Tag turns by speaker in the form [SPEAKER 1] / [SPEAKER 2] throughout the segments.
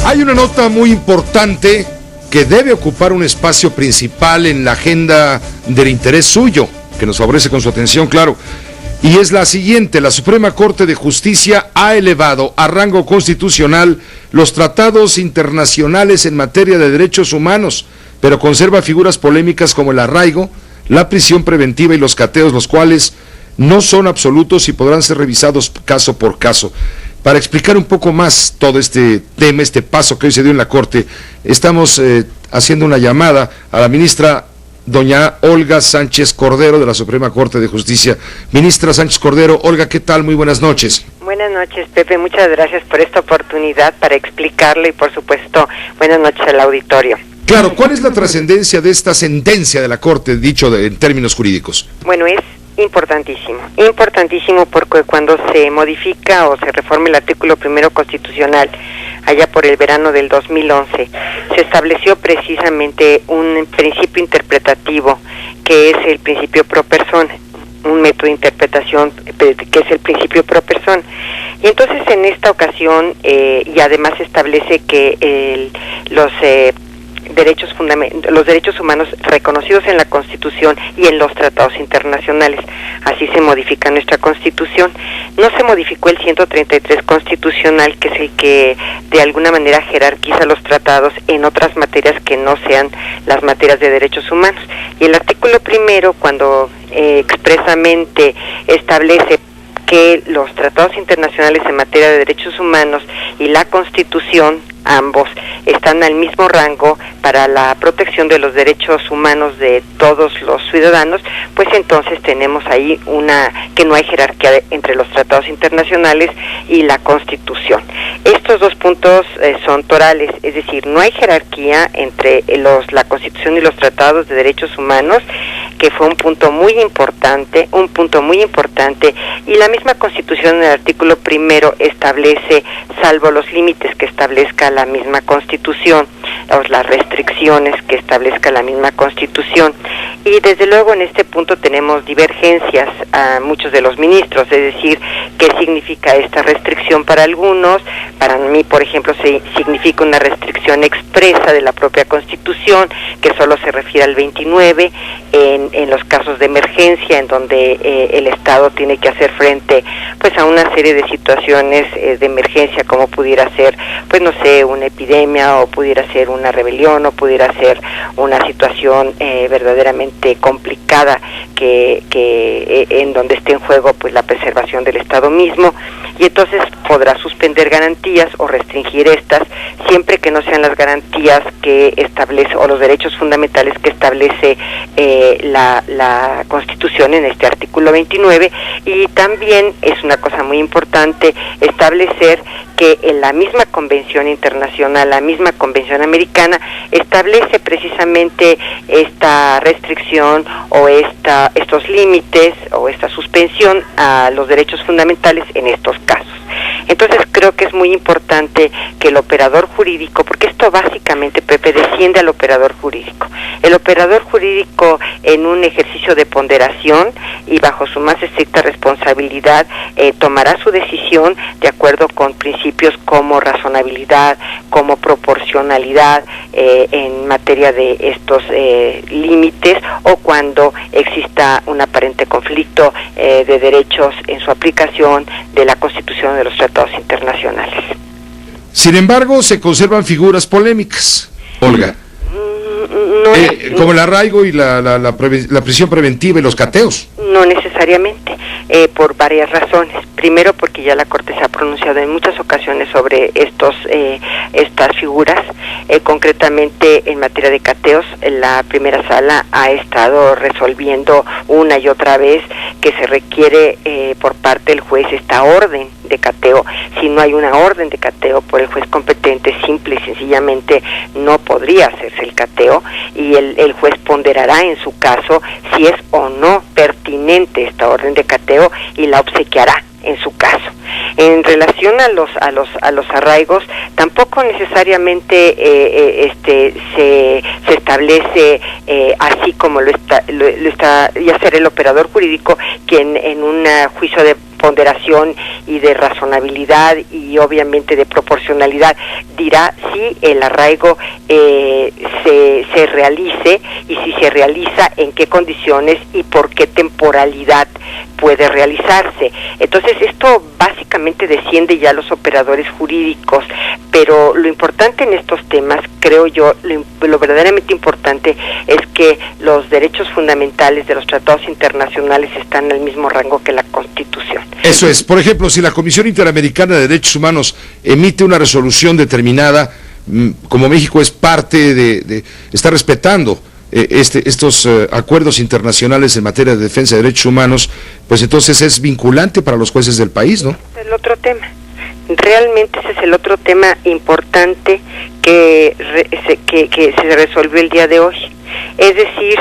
[SPEAKER 1] Hay una nota muy importante que debe ocupar un espacio principal en la agenda del interés suyo, que nos favorece con su atención, claro, y es la siguiente: la Suprema Corte de Justicia ha elevado a rango constitucional los tratados internacionales en materia de derechos humanos, pero conserva figuras polémicas como el arraigo, la prisión preventiva y los cateos, los cuales no son absolutos y podrán ser revisados caso por caso. Para explicar un poco más todo este tema, este paso que hoy se dio en la Corte, estamos haciendo una llamada a la ministra doña Olga Sánchez Cordero de la Suprema Corte de Justicia. Ministra Sánchez Cordero, Olga, ¿qué tal? Muy buenas noches.
[SPEAKER 2] Buenas noches, Pepe, muchas gracias por esta oportunidad para explicarlo y, por supuesto, buenas noches al auditorio.
[SPEAKER 1] Claro, ¿cuál es la trascendencia de esta sentencia de la Corte, dicho en términos jurídicos?
[SPEAKER 2] Bueno, es importantísimo porque cuando se modifica o se reforma el artículo primero constitucional, allá por el verano del 2011, se estableció precisamente un principio interpretativo que es el principio pro persona, un método de interpretación que es el principio pro persona. Y entonces en esta ocasión, y además establece que los derechos humanos reconocidos en la Constitución y en los tratados internacionales. Así se modifica nuestra Constitución. No se modificó el 133 constitucional, que es el que de alguna manera jerarquiza los tratados en otras materias que no sean las materias de derechos humanos. Y el artículo primero, cuando expresamente establece que los tratados internacionales en materia de derechos humanos y la Constitución, ambos, están al mismo rango para la protección de los derechos humanos de todos los ciudadanos, pues entonces tenemos ahí que no hay jerarquía entre los tratados internacionales y la Constitución. Estos dos puntos son torales, es decir, no hay jerarquía entre la Constitución y los tratados de derechos humanos, que fue un punto muy importante, y la misma Constitución en el artículo primero establece, salvo los límites que establezca la misma Constitución, o las restricciones que establezca la misma Constitución. Y desde luego en este punto tenemos divergencias a muchos de los ministros, es decir, qué significa esta restricción para algunos. Para mí, por ejemplo, significa una restricción expresa de la propia Constitución, que solo se refiere al 29, en los casos de emergencia, en donde el Estado tiene que hacer frente pues a una serie de situaciones de emergencia, como pudiera ser, pues no sé, una epidemia, o pudiera ser una rebelión, o pudiera ser una situación verdaderamente complicada que en donde esté en juego pues la preservación del Estado mismo, y entonces podrá suspender garantías o restringir estas, siempre que no sean las garantías que establece o los derechos fundamentales que establece la Constitución en este artículo 29. Y también es una cosa muy importante establecer que en la misma convención internacional, la misma convención americana, establece precisamente esta restricción o estos límites o esta suspensión a los derechos fundamentales en estos casos. Entonces creo que es muy importante que el operador jurídico, porque esto básicamente, Pepe, desciende al operador jurídico. El operador jurídico, en un ejercicio de ponderación y bajo su más estricta responsabilidad, tomará su decisión de acuerdo con principios como razonabilidad, como proporcionalidad en materia de estos límites, o cuando exista un aparente conflicto de derechos en su aplicación de la Constitución de los tratados internacionales.
[SPEAKER 1] Sin embargo, se conservan figuras polémicas, Olga, como el arraigo y la prisión preventiva y los cateos.
[SPEAKER 2] No necesariamente, por varias razones. Primero, porque ya la Corte se ha pronunciado en muchas ocasiones sobre estas figuras, concretamente en materia de cateos. La primera sala ha estado resolviendo una y otra vez que se requiere por parte del juez esta orden de cateo. Si no hay una orden de cateo por el juez competente, simple y sencillamente no podría hacerse el cateo, y el juez ponderará en su caso si es o no pertinente esta orden de cateo y la obsequiará en su caso. En relación a los arraigos, tampoco necesariamente se establece así como lo está y hacer el operador jurídico, quien en un juicio ponderación y de razonabilidad y obviamente de proporcionalidad dirá si el arraigo se realice, y si se realiza en qué condiciones y por qué temporalidad puede realizarse. Entonces esto básicamente desciende ya a los operadores jurídicos, pero lo importante en estos temas, creo yo, lo verdaderamente importante es que los derechos fundamentales de los tratados internacionales están al mismo rango que la Constitución.
[SPEAKER 1] Eso es. Por ejemplo, si la Comisión Interamericana de Derechos Humanos emite una resolución determinada, como México es parte está respetando estos acuerdos internacionales en materia de defensa de derechos humanos, pues entonces es vinculante para los jueces del país, ¿no?
[SPEAKER 2] Es el otro tema. Realmente ese es el otro tema importante que se resolvió el día de hoy. Es decir,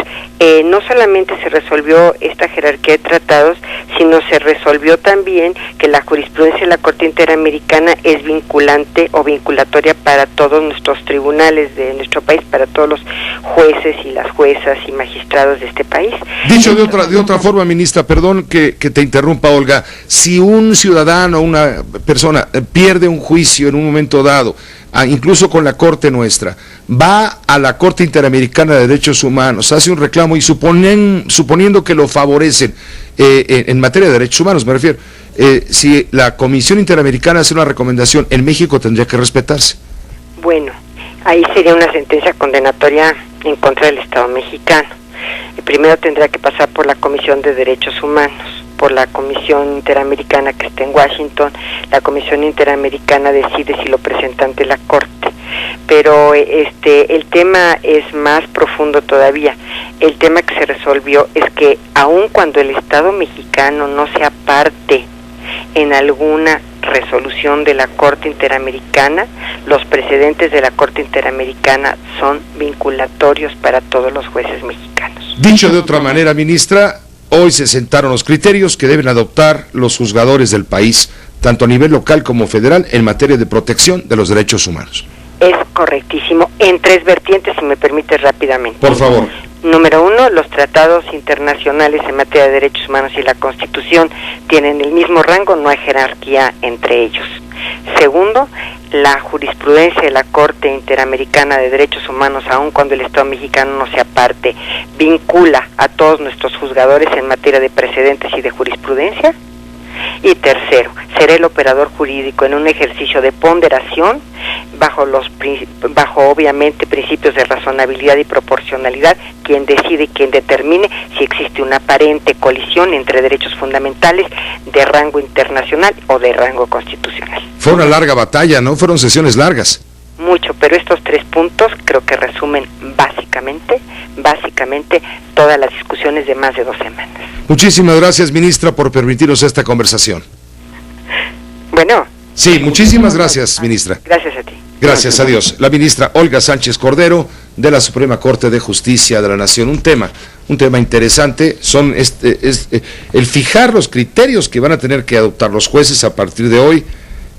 [SPEAKER 2] no solamente se resolvió esta jerarquía de tratados, sino se resolvió también que la jurisprudencia de la Corte Interamericana es vinculante o vinculatoria para todos nuestros tribunales de nuestro país, para todos los jueces y las juezas y magistrados de este país.
[SPEAKER 1] Dicho de otra forma, ministra, perdón que te interrumpa, Olga, si un ciudadano, una persona pierde un juicio en un momento dado, incluso con la Corte nuestra, va a la Corte Interamericana de Derechos Humanos, hace un reclamo y suponiendo que lo favorecen en materia de derechos humanos, me refiero, si la Comisión Interamericana hace una recomendación, en México tendría que respetarse.
[SPEAKER 2] Bueno, ahí sería una sentencia condenatoria en contra del Estado mexicano. Primero tendrá que pasar por la Comisión de Derechos Humanos, por la Comisión Interamericana que está en Washington. La Comisión Interamericana decide si lo presenta ante la Corte. Pero el tema es más profundo todavía. El tema que se resolvió es que aun cuando el Estado mexicano no sea parte en alguna resolución de la Corte Interamericana, los precedentes de la Corte Interamericana son vinculatorios para todos los jueces mexicanos.
[SPEAKER 1] Dicho de otra manera, ministra, hoy se sentaron los criterios que deben adoptar los juzgadores del país, tanto a nivel local como federal, en materia de protección de los derechos humanos.
[SPEAKER 2] Es correctísimo, en tres vertientes, si me permite rápidamente.
[SPEAKER 1] Por favor.
[SPEAKER 2] Número uno, los tratados internacionales en materia de derechos humanos y la Constitución tienen el mismo rango, no hay jerarquía entre ellos. Segundo, la jurisprudencia de la Corte Interamericana de Derechos Humanos, aun cuando el Estado mexicano no sea parte, vincula a todos nuestros juzgadores en materia de precedentes y de jurisprudencia. Y tercero, será el operador jurídico en un ejercicio de ponderación bajo obviamente principios de razonabilidad y proporcionalidad, quien decide y quien determine si existe una aparente colisión entre derechos fundamentales de rango internacional o de rango constitucional.
[SPEAKER 1] Fue una larga batalla, ¿no? Fueron sesiones largas.
[SPEAKER 2] Mucho, pero estos tres puntos creo que resumen básicamente todas las discusiones de más de 2 semanas.
[SPEAKER 1] Muchísimas gracias, ministra, por permitirnos esta conversación.
[SPEAKER 2] Bueno.
[SPEAKER 1] Sí, muchísimas gracias, ministra.
[SPEAKER 2] Gracias a ti.
[SPEAKER 1] Gracias a Dios. La ministra Olga Sánchez Cordero, de la Suprema Corte de Justicia de la Nación. Un tema interesante, son el fijar los criterios que van a tener que adoptar los jueces a partir de hoy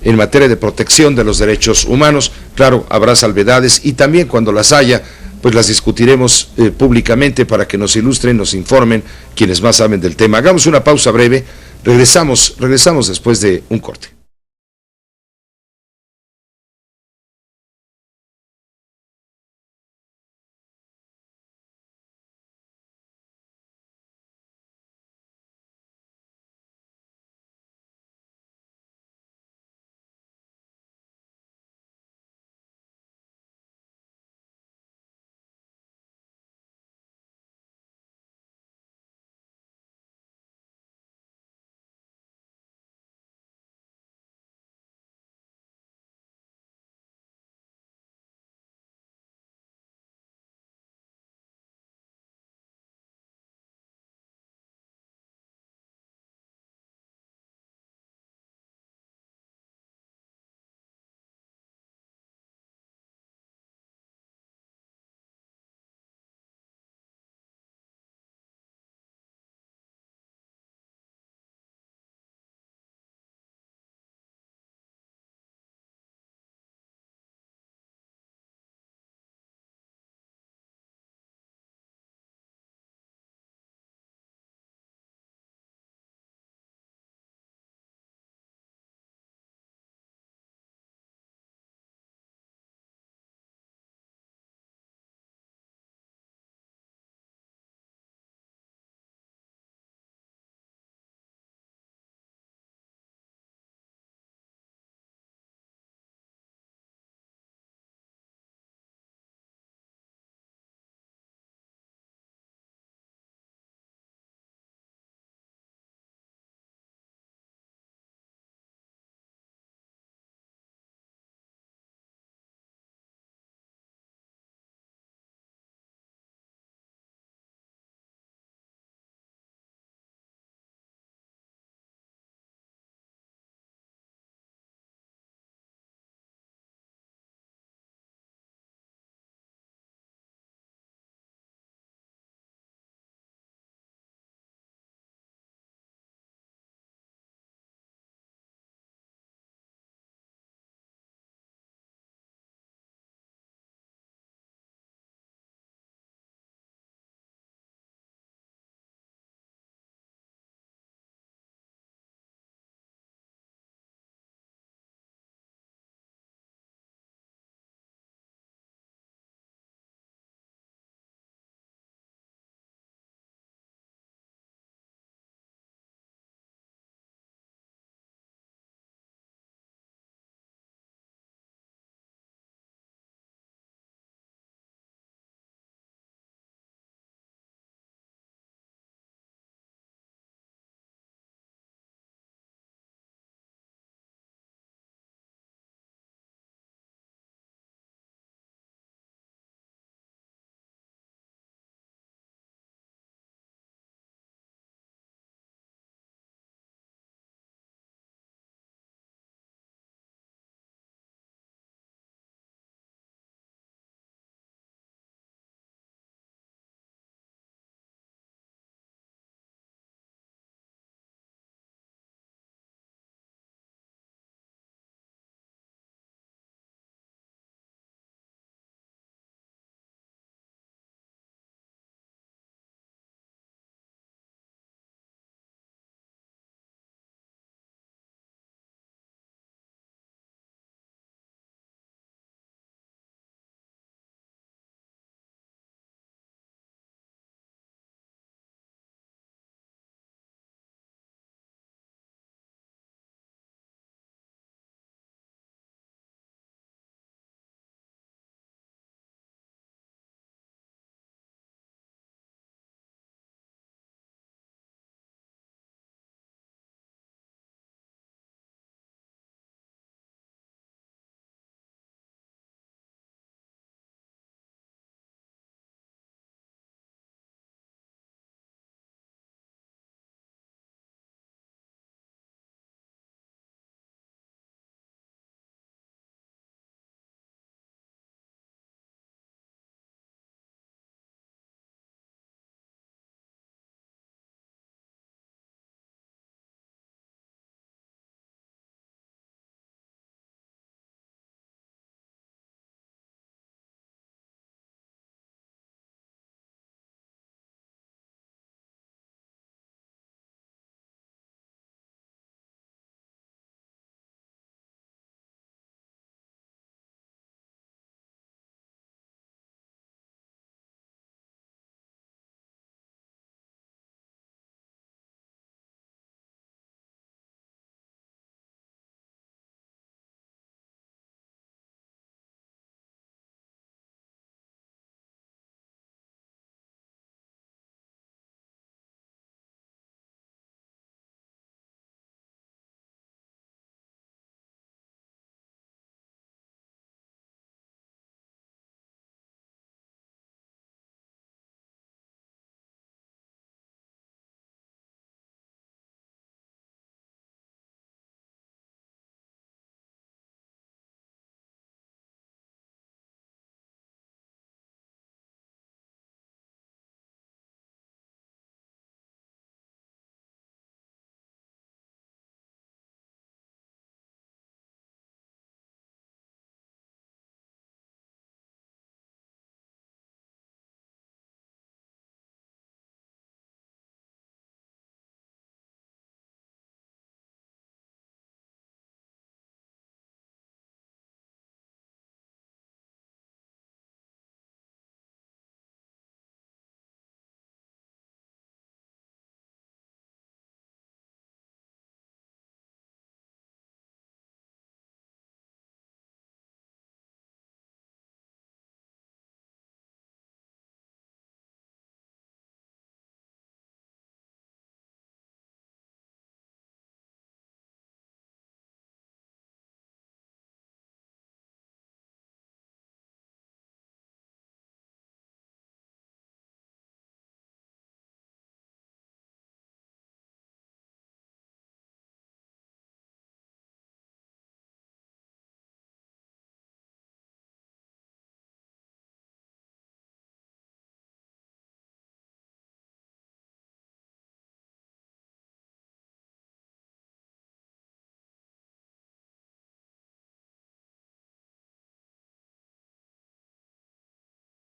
[SPEAKER 1] en materia de protección de los derechos humanos. Claro, habrá salvedades y también cuando las haya, pues las discutiremos públicamente para que nos ilustren, nos informen quienes más saben del tema. Hagamos una pausa breve, regresamos después de un corte.